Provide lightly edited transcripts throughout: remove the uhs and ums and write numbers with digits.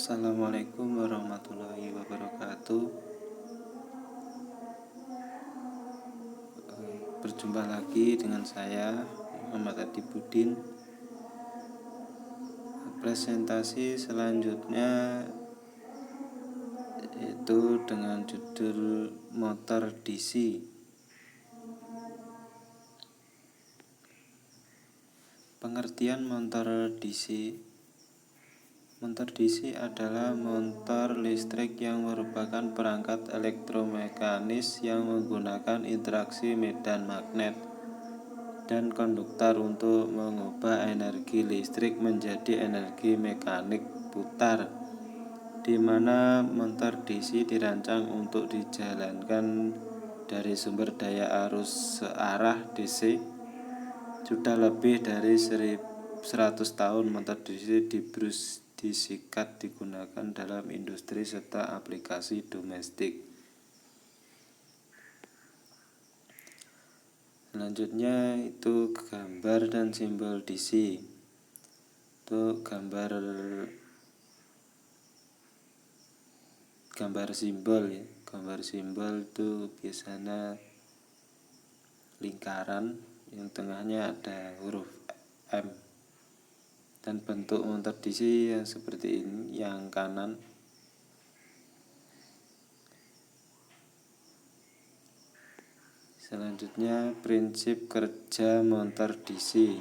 Assalamualaikum warahmatullahi wabarakatuh. Berjumpa lagi dengan saya Muhammad Adibudin. Presentasi selanjutnya yaitu dengan judul motor DC. Pengertian motor DC. Motor DC adalah motor listrik yang merupakan perangkat elektromekanis yang menggunakan interaksi medan magnet dan konduktor untuk mengubah energi listrik menjadi energi mekanik putar, di mana motor DC dirancang untuk dijalankan dari sumber daya arus searah DC. Sudah lebih dari 100 tahun motor DC disikat digunakan dalam industri serta aplikasi domestik. Selanjutnya itu gambar dan simbol DC. Itu gambar simbol ya. Gambar simbol itu biasanya lingkaran yang tengahnya ada huruf M. Dan bentuk motor DC yang seperti ini, yang kanan selanjutnya prinsip kerja motor DC.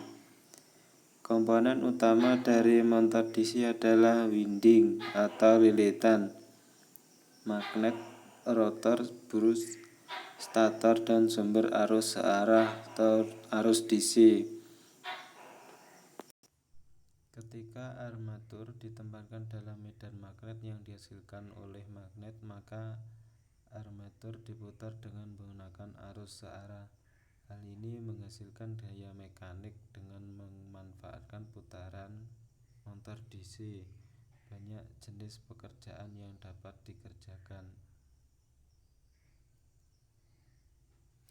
Komponen utama dari motor DC adalah winding atau lilitan, magnet, rotor, brush, stator, dan sumber arus searah atau arus DC. Ketika armatur ditempatkan dalam medan magnet yang dihasilkan oleh magnet, maka armatur diputar dengan menggunakan arus searah. Hal ini menghasilkan daya mekanik dengan memanfaatkan putaran motor DC. Banyak jenis pekerjaan yang dapat dikerjakan.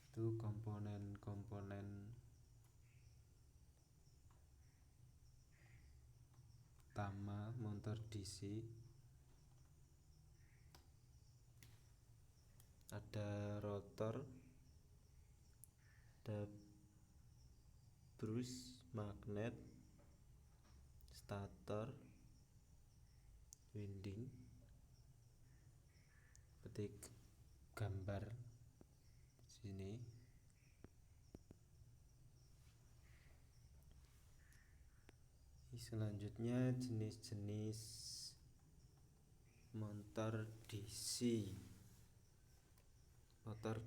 Itu komponen-komponen utama motor DC. Ada rotor, ada brush, magnet, stator, winding. Petik gambar sini. Selanjutnya jenis-jenis motor DC. Motor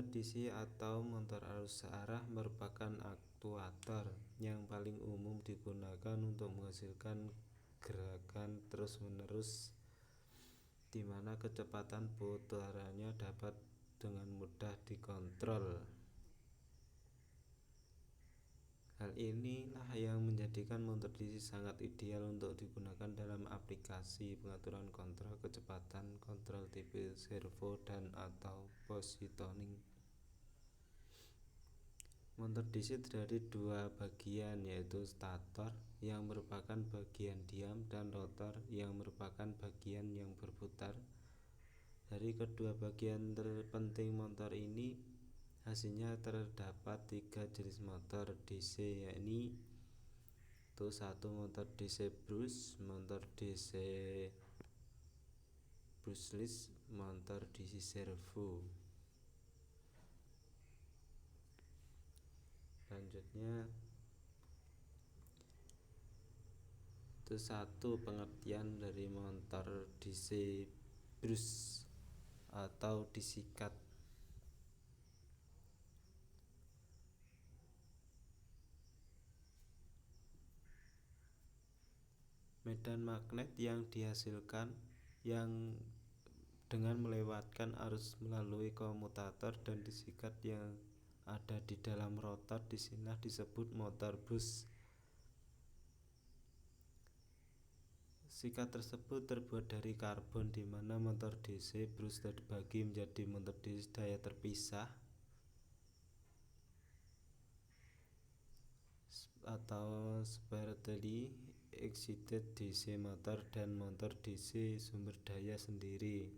DC atau motor arus searah merupakan aktuator yang paling umum digunakan untuk menghasilkan gerakan terus-menerus, di mana kecepatan putarannya dapat dengan mudah dikontrol. Hal inilah yang menjadikan motor DC sangat ideal untuk digunakan dalam aplikasi pengaturan kontrol kecepatan, kontrol tipe servo, dan atau positioning. Motor DC terdiri dua bagian, yaitu stator yang merupakan bagian diam dan rotor yang merupakan bagian yang berputar. Dari kedua bagian terpenting motor ini, hasilnya terdapat 3 jenis motor DC, yaitu 1 motor DC brush, motor DC brushless, motor DC servo. Selanjutnya itu 1 pengertian dari motor DC brush atau disikat. Medan magnet yang dihasilkan yang dengan melewatkan arus melalui komutator dan disikat yang ada di dalam rotor disinilah disebut motor brush. Sikat tersebut terbuat dari karbon, di mana motor DC brush terbagi menjadi motor DC daya terpisah atau separately excited DC motor dan motor DC sumber daya sendiri.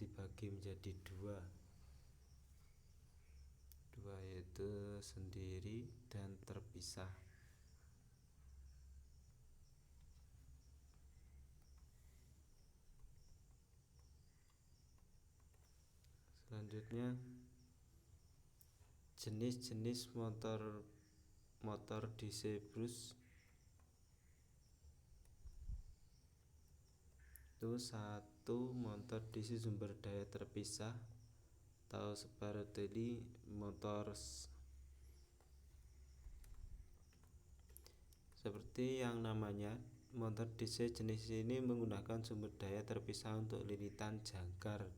Dibagi menjadi dua yaitu sendiri dan terpisah. Selanjutnya jenis-jenis motor DC brush itu satu, motor DC sumber daya terpisah atau separately motors. Seperti yang namanya, motor DC jenis ini menggunakan sumber daya terpisah untuk lilitan jangkar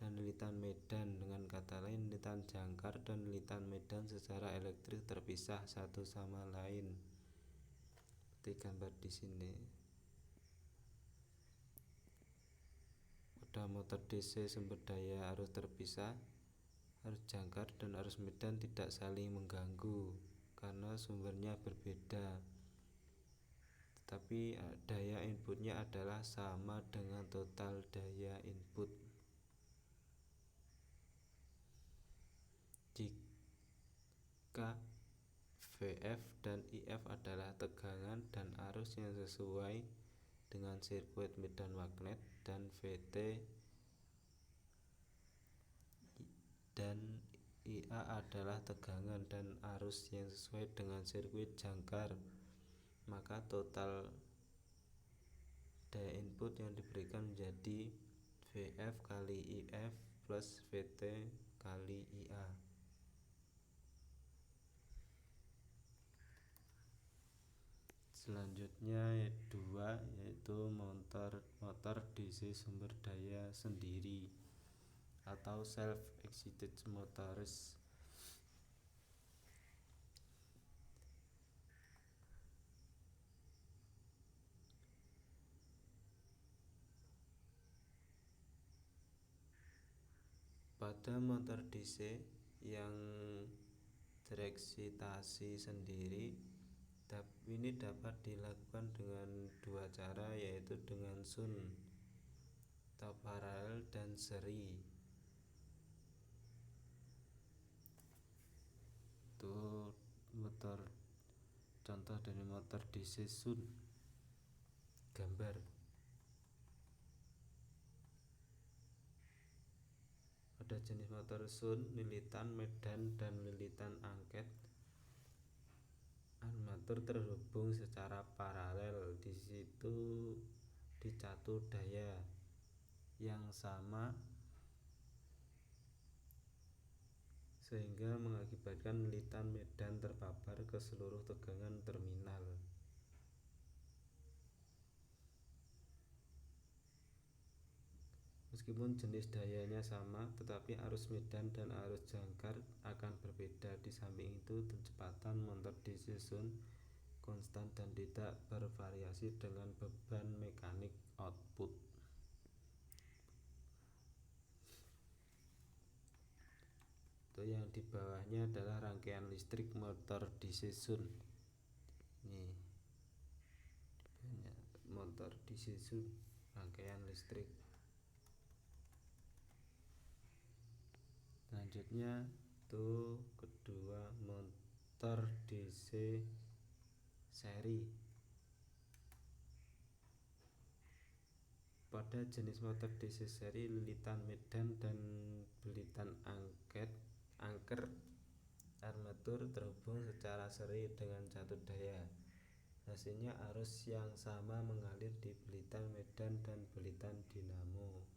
dan lilitan medan. Dengan kata lain, lilitan jangkar dan lilitan medan secara elektrik terpisah satu sama lain. Seperti gambar di sini. Pada motor DC sumber daya arus terpisah, arus jangkar dan arus medan tidak saling mengganggu karena sumbernya berbeda. Tetapi daya inputnya adalah sama dengan total daya input. Jika VF dan IF adalah tegangan dan arus yang sesuai dengan sirkuit medan magnet, dan VT dan IA adalah tegangan dan arus yang sesuai dengan sirkuit jangkar, maka total daya input yang diberikan menjadi VF kali IF plus VT kali IA. Selanjutnya dua, yaitu motor DC sumber daya sendiri atau self excited motors. Pada motor DC yang tereksitasi sendiri, ini dapat dilakukan dengan dua cara, yaitu dengan shunt atau paralel dan seri. Itu contoh dari motor DC shunt. Gambar. Pada jenis motor shunt, lilitan medan dan lilitan angket armatur terhubung secara paralel. Di situ dicatu daya yang sama sehingga mengakibatkan lilitan medan terpapar ke seluruh tegangan terminal. Meskipun jenis dayanya sama, tetapi arus medan dan arus jangkar akan berbeda. Di samping itu, kecepatan motor DC shunt konstan dan tidak bervariasi dengan beban mekanik output. Itu yang di bawahnya adalah rangkaian listrik motor DC shunt. Ini motor DC shunt, rangkaian listrik. Selanjutnya itu kedua, motor DC seri. Pada jenis motor DC seri, lilitan medan dan lilitan angker armatur terhubung secara seri dengan catu daya. Hasilnya arus yang sama mengalir di belitan medan dan belitan dinamo.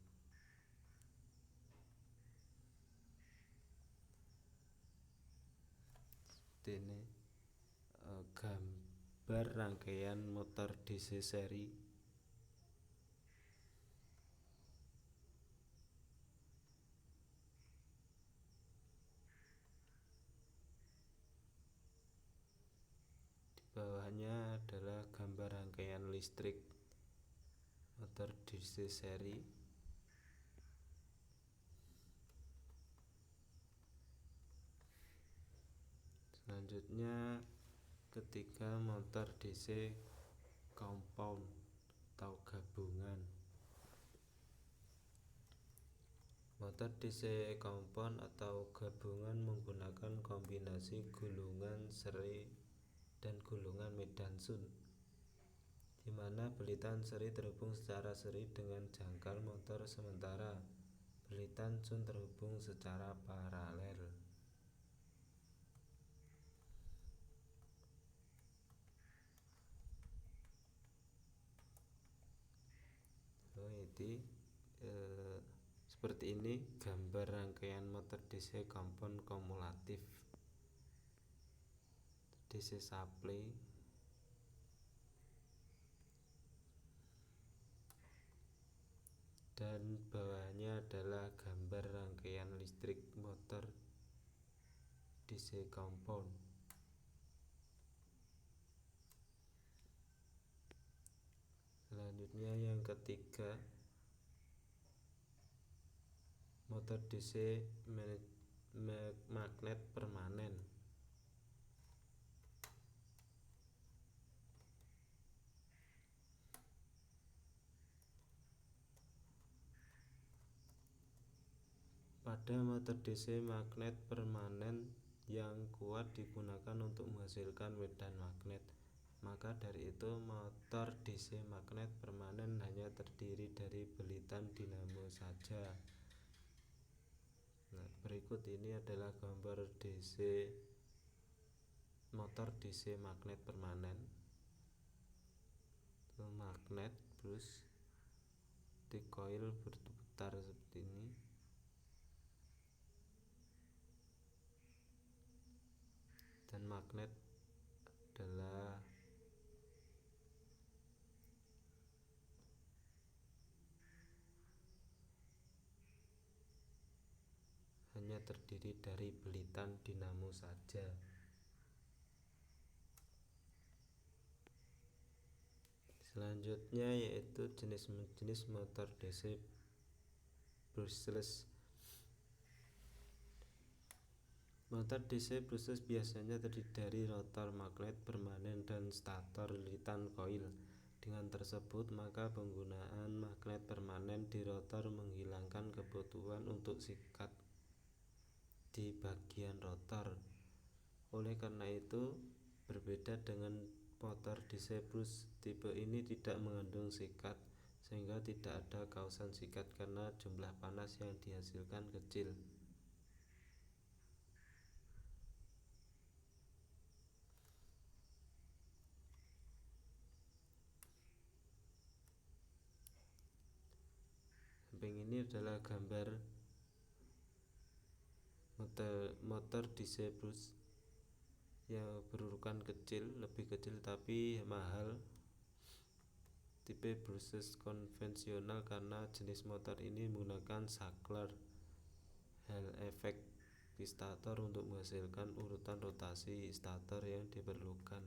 Ini gambar rangkaian motor DC seri. Di bawahnya adalah gambar rangkaian listrik motor DC seri. Selanjutnya Ketiga, motor DC compound atau gabungan. Motor DC compound atau gabungan menggunakan kombinasi gulungan seri dan gulungan medan sun, di mana belitan seri terhubung secara seri dengan jangkar motor sementara belitan sun terhubung secara paralel. Seperti ini gambar rangkaian motor DC compound kumulatif DC supply dan bawahnya adalah gambar rangkaian listrik motor DC compound. Selanjutnya yang ketiga, motor DC magnet permanen. Pada motor DC magnet permanen yang kuat digunakan untuk menghasilkan medan magnet. Maka dari itu motor DC magnet permanen hanya terdiri dari belitan dinamo saja. Nah, berikut ini adalah gambar motor DC magnet permanen. Magnet terus di coil berputar seperti ini. Dan magnet adalah hanya terdiri dari belitan dinamo saja. Selanjutnya yaitu jenis-jenis motor DC brushless. Motor DC brushless biasanya terdiri dari rotor magnet permanen dan stator lilitan koil. Dengan tersebut, maka penggunaan magnet permanen di rotor menghilangkan kebutuhan untuk sikat di bagian rotor. Oleh karena itu, berbeda dengan motor DC brush, tipe ini tidak mengandung sikat, sehingga tidak ada kausan sikat karena jumlah panas yang dihasilkan kecil. Samping ini adalah gambar motor DC brush yang berurutan kecil, lebih kecil tapi mahal, tipe brushless konvensional, karena jenis motor ini menggunakan saklar Hall effect di stator untuk menghasilkan urutan rotasi stator yang diperlukan.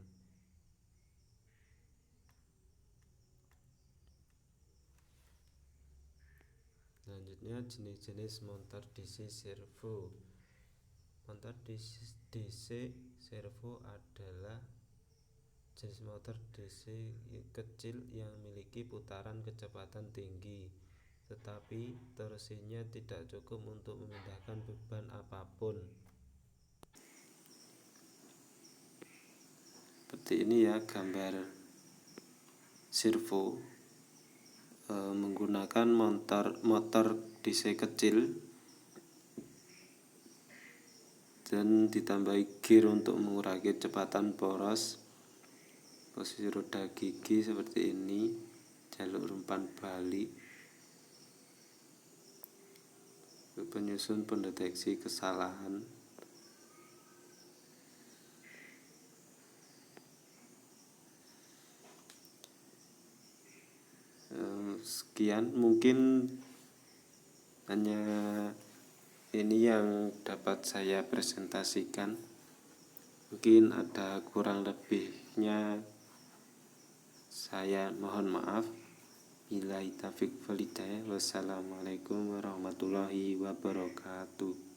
Selanjutnya jenis-jenis motor DC servo. Motor DC servo adalah jenis motor DC kecil yang memiliki putaran kecepatan tinggi, tetapi torsinya tidak cukup untuk memindahkan beban apapun. Seperti ini ya gambar servo menggunakan motor DC kecil dan ditambahi gear untuk mengurangi kecepatan poros. Posisi roda gigi seperti ini, jalur umpan balik, penyusun pendeteksi kesalahan. Sekian, mungkin hanya ini yang dapat saya presentasikan. Mungkin ada kurang lebihnya, saya mohon maaf. Billahi taufiq wal hidayah. Wassalamualaikum warahmatullahi wabarakatuh.